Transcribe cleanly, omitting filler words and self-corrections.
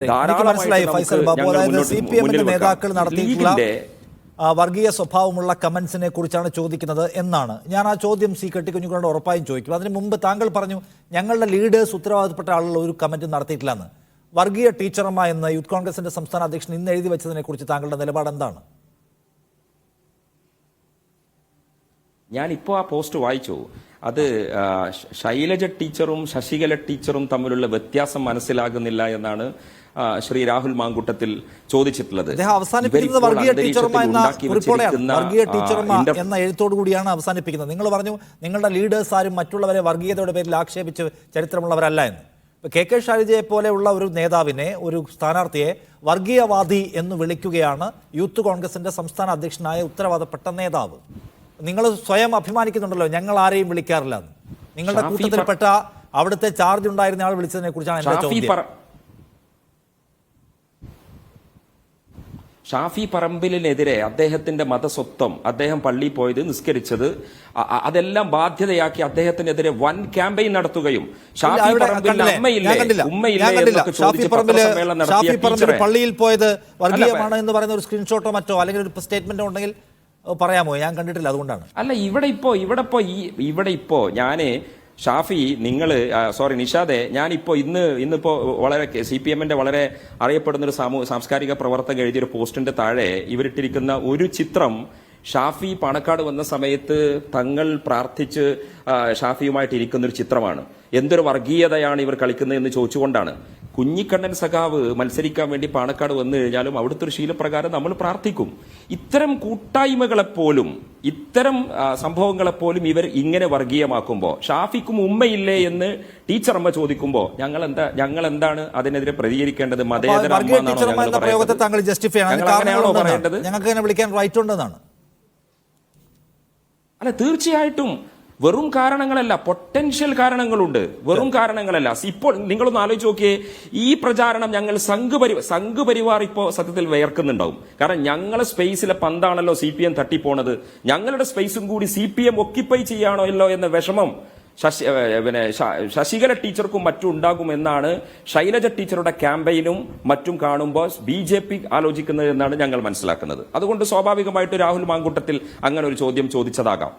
മനസ്സിലായി ഫൈസൽ ബാബു. അതായത് CPM-ന്റെ നേതാക്കൾ നടത്തിയിട്ടുള്ള വർഗീയ സ്വഭാവമുള്ള കമന്റ്സിനെ കുറിച്ചാണ് ചോദിക്കുന്നത് എന്നാണ്. ഞാൻ ആ ചോദ്യം സി കെട്ടിക്കുഞ്ഞുങ്ങളോട് ഉറപ്പായും ചോദിക്കും. അതിന് മുമ്പ് താങ്കൾ പറഞ്ഞു ഞങ്ങളുടെ ലീഡേഴ്സ് ഉത്തരവാദിത്തപ്പെട്ട ആളുകൾ ഒരു കമന്റ് നടത്തിയിട്ടില്ല എന്ന്. വർഗീയ ടീച്ചറമ്മ എന്ന് യൂത്ത് കോൺഗ്രസിന്റെ സംസ്ഥാന അധ്യക്ഷൻ ഇന്ന് എഴുതി വെച്ചതിനെ കുറിച്ച് താങ്കളുടെ നിലപാട് എന്താണ്? ഞാനിപ്പോൾ ആ പോസ്റ്റ് വായിച്ചു. അത് ശൈലജ ടീച്ചറും ശശികല ടീച്ചറും തമ്മിലുള്ള വ്യത്യാസം മനസ്സിലാകുന്നില്ല എന്നാണ് ശ്രീ രാഹുൽ മാങ്കൂട്ടത്തിൽ ചോദിച്ചിട്ടുള്ളത്. അവസാനിപ്പിക്കുന്നത് വർഗീയ ടീച്ചർമാർ എന്ന എഴുത്തോടു കൂടിയാണ് അവസാനിപ്പിക്കുന്നത്. നിങ്ങൾ പറഞ്ഞു നിങ്ങളുടെ ലീഡേഴ്സ് ആരും മറ്റുള്ളവരെ വർഗീയതയുടെ പേരിൽ ആക്ഷേപിച്ച് ചരിത്രമുള്ളവരല്ല എന്ന്. കെ ശൈലജയെ പോലെയുള്ള ഒരു നേതാവിനെ, ഒരു സ്ഥാനാർത്ഥിയെ വർഗീയവാദി എന്ന് വിളിക്കുകയാണ് യൂത്ത് കോൺഗ്രസിന്റെ സംസ്ഥാന അധ്യക്ഷനായ ഉത്തരവാദപ്പെട്ട നേതാവ്. നിങ്ങൾ സ്വയം അഭിമാനിക്കുന്നുണ്ടല്ലോ ഞങ്ങൾ ആരെയും വിളിക്കാറില്ല. നിങ്ങളുടെ കൂട്ടത്തിൽപ്പെട്ട അവിടുത്തെ ചാർജ് ഉണ്ടായിരുന്ന ആൾ വിളിച്ചതിനെ കുറിച്ചാണ് എന്റെ ചോദ്യം. ഷാഫി പറമ്പിലിനെതിരെ അദ്ദേഹത്തിന്റെ മതസ്വത്വം, അദ്ദേഹം പള്ളിയിൽ പോയത്, നിസ്കരിച്ചത്, അതെല്ലാം ബാധ്യതയാക്കി അദ്ദേഹത്തിനെതിരെ വൻ ക്യാമ്പയിൻ നടത്തുകയും ഷാഫി പള്ളിയിൽ പോയത് വർഗീയമാണ് എന്ന് പറയുന്ന ഒരു സ്ക്രീൻഷോട്ടോ മറ്റോ അല്ലെങ്കിൽ ഒരു സ്റ്റേറ്റ്മെന്റോ ഉണ്ടെങ്കിൽ പറയാമോ? ഞാൻ കണ്ടിട്ടില്ല, അതുകൊണ്ടാണ്. അല്ല, ഇവിടെ ഇപ്പോ ഞാന് ഷാഫി, സോറി നിഷാദെ, ഞാനിപ്പോ ഇന്നിപ്പോ വളരെ CPM-ന്റെ വളരെ അറിയപ്പെടുന്ന ഒരു സാംസ്കാരിക പ്രവർത്തക എഴുതിയൊരു പോസ്റ്റിന്റെ താഴെ ഇവരിട്ടിരിക്കുന്ന ഒരു ചിത്രം ഷാഫി പാണക്കാട് വന്ന സമയത്ത് തങ്ങൾ പ്രാർത്ഥിച്ച് ഷാഫിയുമായിട്ട് ഇരിക്കുന്ന ഒരു ചിത്രമാണ്. എന്തൊരു വർഗീയതയാണ് ഇവർ കളിക്കുന്നത് എന്ന് ചോദിച്ചുകൊണ്ടാണ്. കുഞ്ഞിക്കണ്ണൻ സഖാവ് മത്സരിക്കാൻ വേണ്ടി പാണക്കാട് വന്നു കഴിഞ്ഞാലും അവിടുത്തെ ഒരു ശീലപ്രകാരം നമ്മൾ പ്രാർത്ഥിക്കും. ഇത്തരം കൂട്ടായ്മകളെപ്പോലും, ഇത്തരം സംഭവങ്ങളെപ്പോലും ഇവർ ഇങ്ങനെ വർഗീയമാക്കുമ്പോൾ ഷാഫിക്കും ഉമ്മയില്ലേ എന്ന് ടീച്ചറമ്മ ചോദിക്കുമ്പോൾ ഞങ്ങൾ എന്താണ് അതിനെതിരെ പ്രതികരിക്കേണ്ടത്? മതേതര അങ്ങനെയാണോ പറയേണ്ടത്? ഞങ്ങൾക്ക് വിളിക്കാൻ റൈറ്റ് ഉണ്ടെന്നാണ്. അല്ല, തീർച്ചയായിട്ടും വെറും കാരണങ്ങളല്ല, പൊട്ടൻഷ്യൽ കാരണങ്ങളുണ്ട്, വെറും കാരണങ്ങളല്ല. ഇപ്പോൾ നിങ്ങളൊന്ന് ആലോചിച്ച് നോക്കിയേ, ഈ പ്രചാരണം ഞങ്ങൾ സംഘപരിവാർ ഇപ്പോൾ സത്യത്തിൽ വിയർക്കുന്നുണ്ടാവും. കാരണം ഞങ്ങളെ സ്പേസിലെ പന്താണല്ലോ CPM തട്ടിപ്പോണത്, ഞങ്ങളുടെ സ്പേസും കൂടി CPM ഒക്യുപ്പൈ ചെയ്യാണല്ലോ എന്ന വിഷമം ശശികല ടീച്ചർക്കും മറ്റും ഉണ്ടാകുമെന്നാണ് ശൈലജ ടീച്ചറുടെ ക്യാമ്പയിനും മറ്റും കാണുമ്പോൾ BJP ആലോചിക്കുന്നത് എന്നാണ് ഞങ്ങൾ മനസ്സിലാക്കുന്നത്. അതുകൊണ്ട് സ്വാഭാവികമായിട്ട് രാഹുൽ മാങ്കൂട്ടത്തിൽ അങ്ങനെ ഒരു ചോദ്യം ചോദിച്ചതാകാം.